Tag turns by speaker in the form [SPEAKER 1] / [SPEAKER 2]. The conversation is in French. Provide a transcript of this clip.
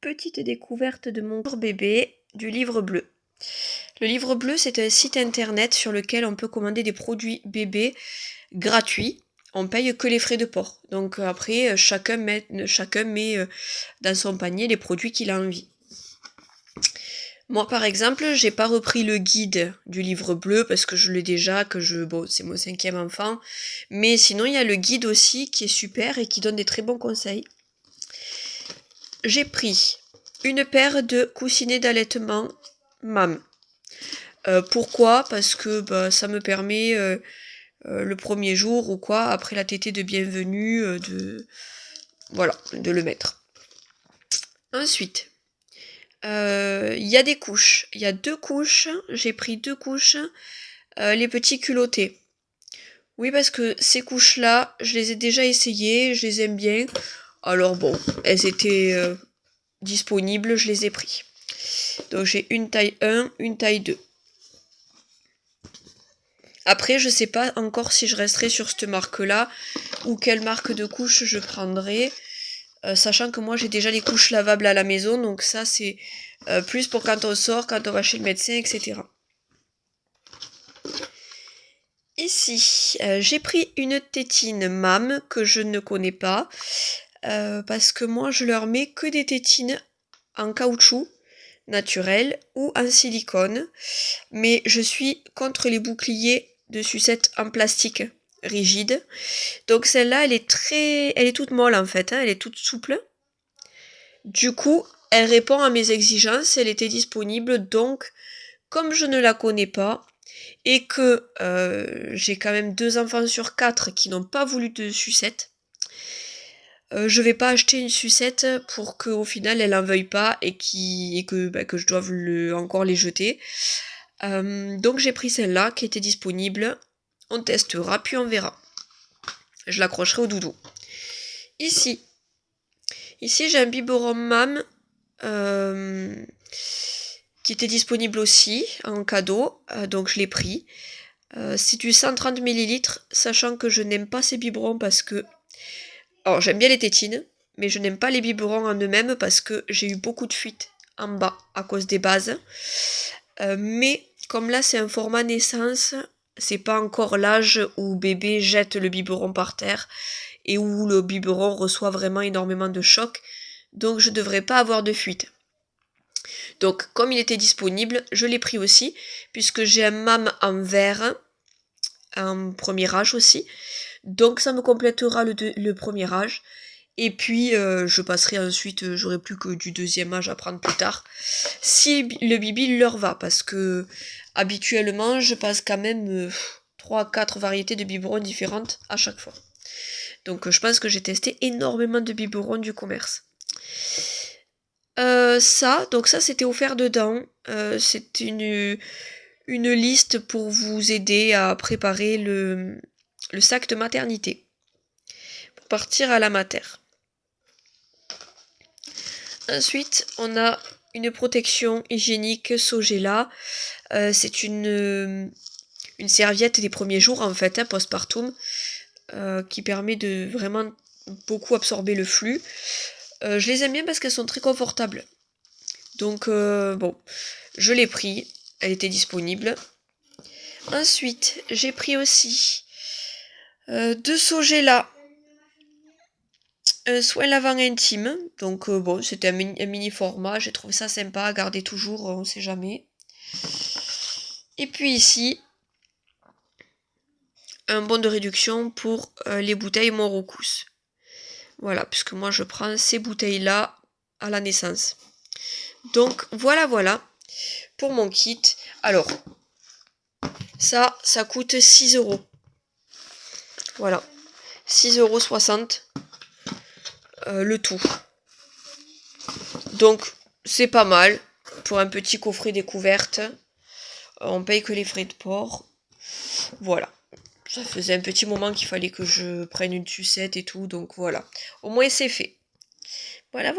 [SPEAKER 1] petite découverte de mon bébé du livre bleu. Le livre bleu, c'est un site internet sur lequel on peut commander des produits bébés gratuits. On paye que les frais de port. Donc après, chacun met dans son panier les produits qu'il a envie. Moi, par exemple, j'ai pas repris le guide du livre bleu parce que je l'ai déjà, c'est mon 5e enfant. Mais sinon, il y a le guide aussi qui est super et qui donne des très bons conseils. J'ai pris une paire de coussinets d'allaitement MAM. Pourquoi ? Parce que ça me permet le premier jour ou quoi, après la tétée de bienvenue, de le mettre. Ensuite, il y a des couches. Il y a 2 couches. J'ai pris 2 couches, les petits culottés. Oui, parce que ces couches-là, je les ai déjà essayées, je les aime bien. Alors bon, elles étaient disponibles, je les ai pris. Donc j'ai une taille 1, une taille 2. Après, je sais pas encore si je resterai sur cette marque-là ou quelle marque de couche je prendrai. Sachant que moi j'ai déjà les couches lavables à la maison, donc ça c'est plus pour quand on sort, quand on va chez le médecin, etc. Ici, j'ai pris une tétine MAM que je ne connais pas, parce que moi je leur mets que des tétines en caoutchouc naturel ou en silicone, mais je suis contre les boucliers de sucette en plastique rigide. Donc celle-là, elle est toute molle en fait, hein, elle est toute souple. Du coup, elle répond à mes exigences, elle était disponible, donc comme je ne la connais pas et que j'ai quand même 2 enfants sur 4 qui n'ont pas voulu de sucette, je vais pas acheter une sucette pour qu'au final elle en veuille pas et que je doive encore les jeter. Donc j'ai pris celle-là qui était disponible. On testera puis on verra. Je l'accrocherai au doudou. Ici j'ai un biberon MAM qui était disponible aussi en cadeau, donc je l'ai pris. C'est du 130 ml, sachant que je n'aime pas ces biberons parce que... Alors j'aime bien les tétines, mais je n'aime pas les biberons en eux-mêmes parce que j'ai eu beaucoup de fuites en bas à cause des bases. Mais comme là c'est un format naissance, c'est pas encore l'âge où bébé jette le biberon par terre et où le biberon reçoit vraiment énormément de choc, donc je devrais pas avoir de fuite. Donc comme il était disponible, je l'ai pris aussi, puisque j'ai un MAM en verre, en premier âge aussi, donc ça me complétera le premier âge, et puis je passerai ensuite, j'aurai plus que du 2e âge à prendre plus tard, si le bibi leur va, parce que habituellement je passe quand même 3-4 variétés de biberons différentes à chaque fois. Donc je pense que j'ai testé énormément de biberons du commerce. Donc ça c'était offert dedans. C'est une liste pour vous aider à préparer le sac de maternité. Pour partir à la mater. Ensuite, on a une protection hygiénique Sogela. C'est une serviette des premiers jours en fait, hein, postpartum, qui permet de vraiment beaucoup absorber le flux. Je les aime bien parce qu'elles sont très confortables. Donc bon, je l'ai pris, elle était disponible. Ensuite, j'ai pris aussi de Sogela un soin lavant intime. Donc bon, c'était un mini format, j'ai trouvé ça sympa à garder toujours, on sait jamais. Et puis ici, un bon de réduction pour les bouteilles Morocous. Voilà, puisque moi je prends ces bouteilles-là à la naissance. Donc voilà pour mon kit. Alors, ça coûte 6 €. Voilà, 6,60 € le tout. Donc c'est pas mal pour un petit coffret découverte. On paye que les frais de port. Voilà. Ça faisait un petit moment qu'il fallait que je prenne une sucette et tout, donc voilà. Au moins c'est fait. Voilà.